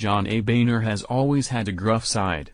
John A. Boehner has always had a gruff side.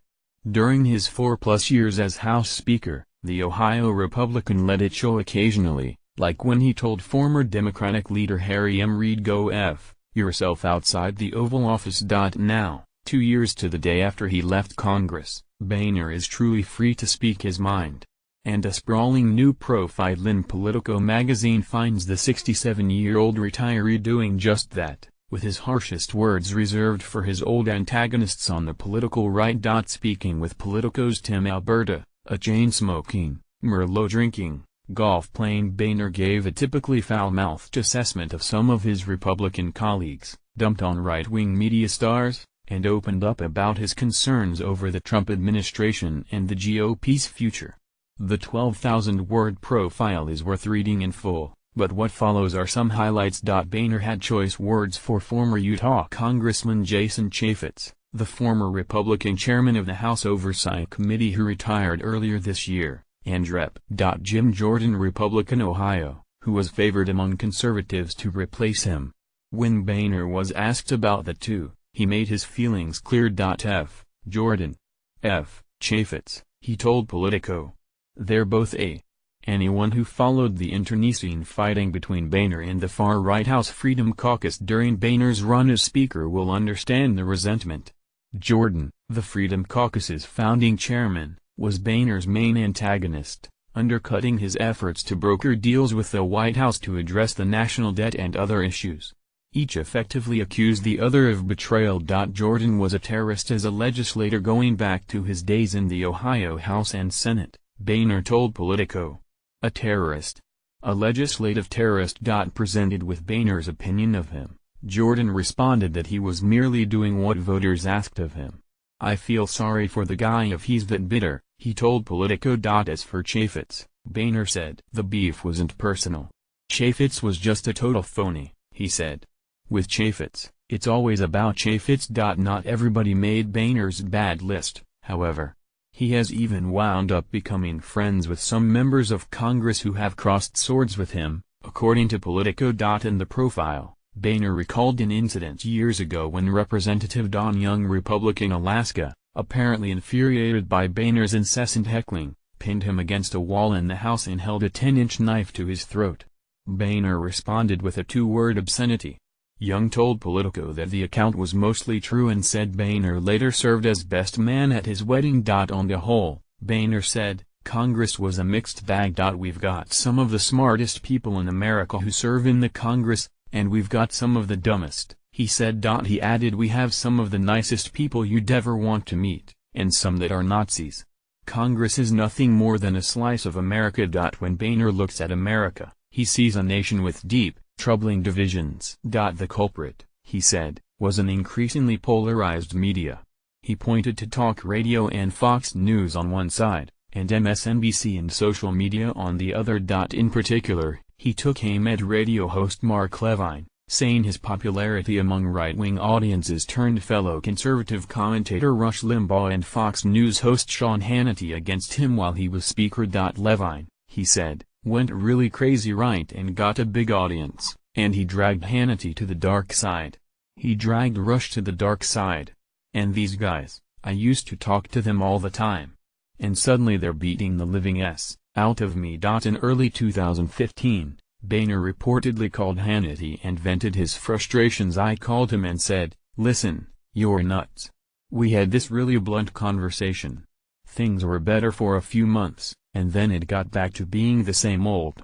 During his 4+ years as House Speaker, the Ohio Republican let it show occasionally, like when he told former Democratic leader Harry M. Reid go F yourself outside the Oval Office. Now, 2 years to the day after he left Congress, Boehner is truly free to speak his mind. And a sprawling new profile in Politico magazine finds the 67-year-old retiree doing just that, with his harshest words reserved for his old antagonists on the political right. Speaking with Politico's Tim Alberta, a chain-smoking, Merlot-drinking, golf-playing Boehner gave a typically foul-mouthed assessment of some of his Republican colleagues, dumped on right-wing media stars, and opened up about his concerns over the Trump administration and the GOP's future. The 12,000-word profile is worth reading in full, but what follows are some highlights. Boehner had choice words for former Utah Congressman Jason Chaffetz, the former Republican chairman of the House Oversight Committee who retired earlier this year, and Rep. Jim Jordan, Republican Ohio, who was favored among conservatives to replace him. When Boehner was asked about the two, he made his feelings clear. F. Jordan. F. Chaffetz, he told Politico. They're both A. Anyone who followed the internecine fighting between Boehner and the far-right House Freedom Caucus during Boehner's run as Speaker will understand the resentment. Jordan, the Freedom Caucus's founding chairman, was Boehner's main antagonist, undercutting his efforts to broker deals with the White House to address the national debt and other issues. Each effectively accused the other of betrayal. Jordan was a terrorist as a legislator going back to his days in the Ohio House and Senate, Boehner told Politico. A terrorist. A legislative terrorist. Presented with Boehner's opinion of him, Jordan responded that he was merely doing what voters asked of him. I feel sorry for the guy if he's that bitter, he told Politico. As for Chaffetz, Boehner said the beef wasn't personal. Chaffetz was just a total phony, he said. With Chaffetz, it's always about Chaffetz. Not everybody made Boehner's bad list, however. He has even wound up becoming friends with some members of Congress who have crossed swords with him, according to Politico. In the profile, Boehner recalled an incident years ago when Representative Don Young, Republican Alaska, apparently infuriated by Boehner's incessant heckling, pinned him against a wall in the House and held a 10-inch knife to his throat. Boehner responded with a 2-word obscenity. Young told Politico that the account was mostly true and said Boehner later served as best man at his wedding. On the whole, Boehner said, Congress was a mixed bag. We've got some of the smartest people in America who serve in the Congress, and we've got some of the dumbest, he said. He added, we have some of the nicest people you'd ever want to meet, and some that are Nazis. Congress is nothing more than a slice of America. When Boehner looks at America, he sees a nation with deep, troubling divisions. The culprit, he said, was an increasingly polarized media. He pointed to talk radio and Fox News on one side, and MSNBC and social media on the other. In particular, he took aim at radio host Mark Levine, saying his popularity among right-wing audiences turned fellow conservative commentator Rush Limbaugh and Fox News host Sean Hannity against him while he was Speaker. Levine, he said, went really crazy right and got a big audience, and he dragged Hannity to the dark side. He dragged Rush to the dark side. And these guys, I used to talk to them all the time. And suddenly they're beating the living s out of me. In early 2015, Boehner reportedly called Hannity and vented his frustrations. I called him and said, listen, you're nuts. We had this really blunt conversation. Things were better for a few months, and then it got back to being the same old.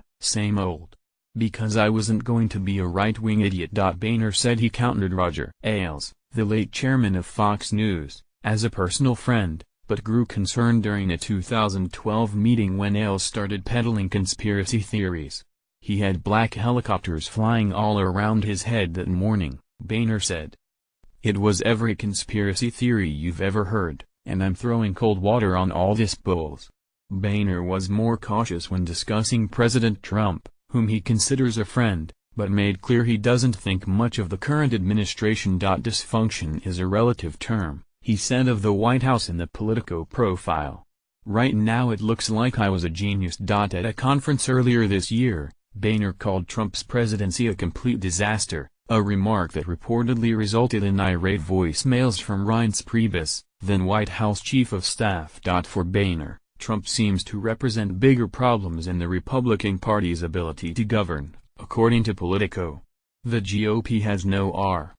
Because I wasn't going to be a right-wing idiot. Boehner said he counted Roger Ailes, the late chairman of Fox News, as a personal friend, but grew concerned during a 2012 meeting when Ailes started peddling conspiracy theories. He had black helicopters flying all around his head that morning, Boehner said. It was every conspiracy theory you've ever heard, and I'm throwing cold water on all this bulls. Boehner was more cautious when discussing President Trump, whom he considers a friend, but made clear he doesn't think much of the current administration. Dysfunction is a relative term, he said of the White House in the Politico profile. Right now it looks like I was a genius. At a conference earlier this year, Boehner called Trump's presidency a complete disaster, a remark that reportedly resulted in irate voicemails from Reince Priebus, then White House Chief of Staff. For Boehner, Trump seems to represent bigger problems in the Republican Party's ability to govern, according to Politico. The GOP has no